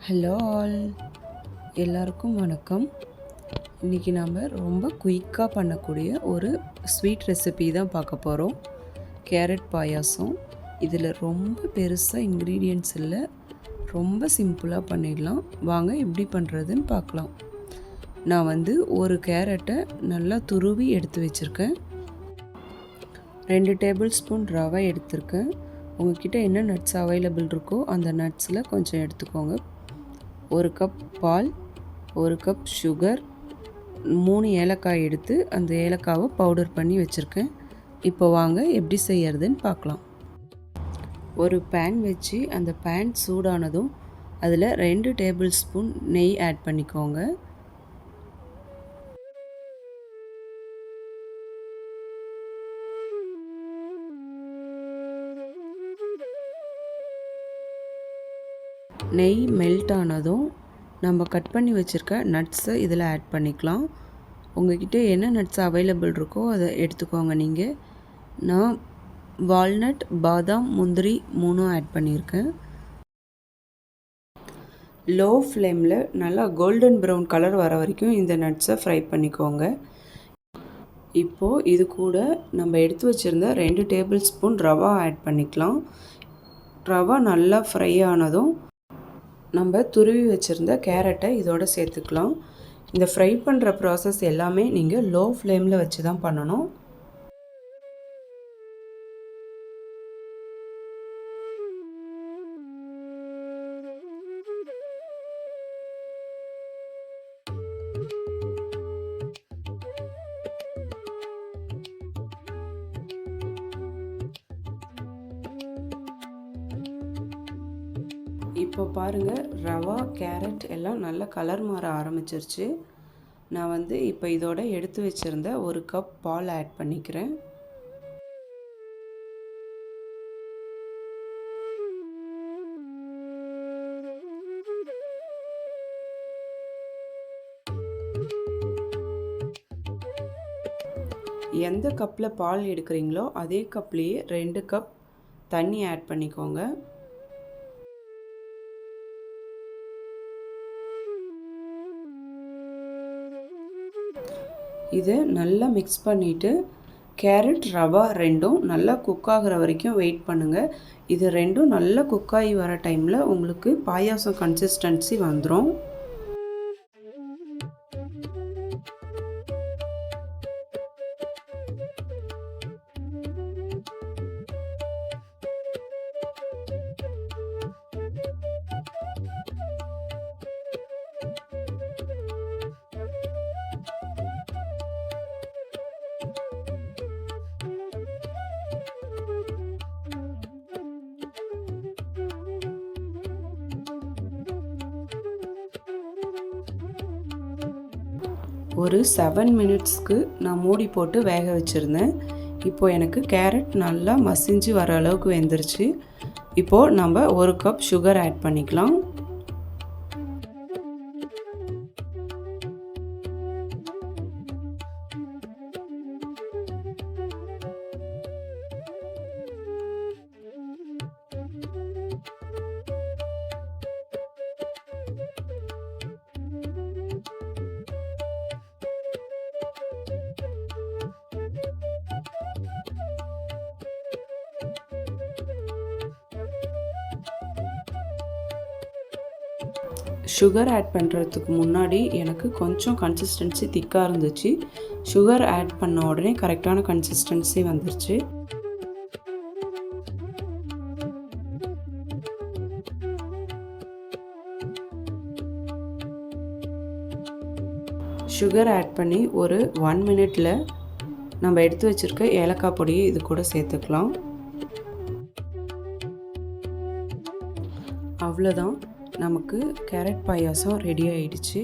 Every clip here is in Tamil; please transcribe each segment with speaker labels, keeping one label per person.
Speaker 1: ஹலோ ஆல், எல்லாருக்கும் வணக்கம். இன்றைக்கி நாம் ரொம்ப குயிக்காக பண்ணக்கூடிய ஒரு ஸ்வீட் ரெசிபி தான் பார்க்க போகிறோம். கேரட் பாயாசம். இதில் ரொம்ப பெருசாக இன்க்ரீடியன்ட்ஸ் இல்லை, ரொம்ப சிம்பிளாக பண்ணிடலாம். வாங்க எப்படி பண்ணுறதுன்னு பார்க்கலாம். நான் ஒரு கேரட்டை நல்லா துருவி எடுத்து வச்சுருக்கேன். 2 டேபிள் ஸ்பூன் ரவை எடுத்திருக்கேன். உங்கள்கிட்ட என்ன நட்ஸ் அவைலபிள் இருக்கோ அந்த நட்ஸில் கொஞ்சம் எடுத்துக்கோங்க. 1 கப் பால், 1 கப் சுகர், 3 ஏலக்காய் எடுத்து அந்த ஏலக்காவை பவுடர் பண்ணி வச்சுருக்கேன். இப்போ வாங்க எப்படி செய்யறதுன்னு பார்க்கலாம். ஒரு பேன் வச்சு அந்த பேன் சூடானதும் அதில் 2 டேபிள் ஸ்பூன் நெய் ஆட் பண்ணிக்கோங்க. நெய் மெல்ட் ஆனதும் நம்ம கட் பண்ணி வச்சுருக்க நட்ஸை இதில் ஆட் பண்ணிக்கலாம். உங்கள்கிட்ட என்ன நட்ஸ் அவைலபிள் இருக்கோ அதை எடுத்துக்கோங்க. நான் வால்நட், பாதாம், முந்திரி 3 ஆட் பண்ணியிருக்கேன். லோ ஃப்ளேமில் நல்லா கோல்டன் ப்ரௌன் கலர் வர வரைக்கும் இந்த நட்ஸை ஃப்ரை பண்ணிக்கோங்க. இப்போது இது கூட நம்ம எடுத்து வச்சுருந்த 2 டேபிள் ஸ்பூன் ரவா ஆட் பண்ணிக்கலாம். ரவா நல்லா ஃப்ரை ஆனதும் நம்ம துருவி வச்சுருந்த கேரட்டை இதோடு சேர்த்துக்கலாம். இந்த ஃப்ரை பண்ணுற ப்ராசஸ் எல்லாமே நீங்கள் லோ ஃப்ளேமில் வச்சு தான் பண்ணணும். இப்போ பாருங்கள், ரவா, கேரட் எல்லாம் நல்ல கலர் மாற ஆரம்பிச்சிருச்சு. நான் இப்போ இதோட எடுத்து வச்சுருந்த 1 கப் பால் ஆட் பண்ணிக்கிறேன். எந்த கப்பில் பால் எடுக்கிறீங்களோ அதே கப்லேயே 2 கப் தண்ணி ஆட் பண்ணிக்கோங்க. இதை நல்லா மிக்ஸ் பண்ணிவிட்டு கேரட், ரவா ரெண்டும் நல்லா குக் ஆகிற வரைக்கும் வெயிட் பண்ணுங்கள். இது ரெண்டும் நல்லா குக் ஆகி வர டைமில் உங்களுக்கு பாயாசம் கன்சிஸ்டன்சி வந்துடும். ஒரு 7 மினிட்ஸ்க்கு நான் மூடி போட்டு வேக வச்சுருந்தேன். இப்போது எனக்கு கேரட் நல்லா மசிஞ்சு வர அளவுக்கு வெந்துருச்சு. இப்போது நம்ம 1 கப் சுகர் ஆட் பண்ணிக்கலாம். சுகர் ஆட் பண்ணுறதுக்கு முன்னாடி எனக்கு கொஞ்சம் கன்சிஸ்டன்சி திக்காக இருந்துச்சு. சுகர் ஆட் பண்ண உடனே கரெக்டான கன்சிஸ்டன்சி வந்துருச்சு. சுகர் ஆட் பண்ணி ஒரு 1 மினிட்டில் நம்ம எடுத்து வச்சுருக்க ஏலக்காய் பொடியை இது கூட சேர்த்துக்கலாம். அவ்வளோதான், நமக்கு கேரட் பாயாசம் ரெடி ஆகிடுச்சு.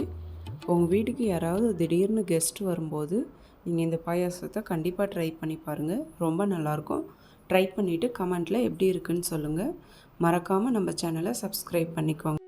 Speaker 1: உங்கள் வீட்டுக்கு யாராவது திடீர்னு கெஸ்ட் வரும்போது நீங்கள் இந்த பாயாசத்தை கண்டிப்பாக ட்ரை பண்ணி பாருங்கள். ரொம்ப நல்லாயிருக்கும். ட்ரை பண்ணிவிட்டு கமெண்ட்டில் எப்படி இருக்குன்னு சொல்லுங்கள். மறக்காமல் நம்ம சேனலை சப்ஸ்கிரைப் பண்ணிக்கோங்க.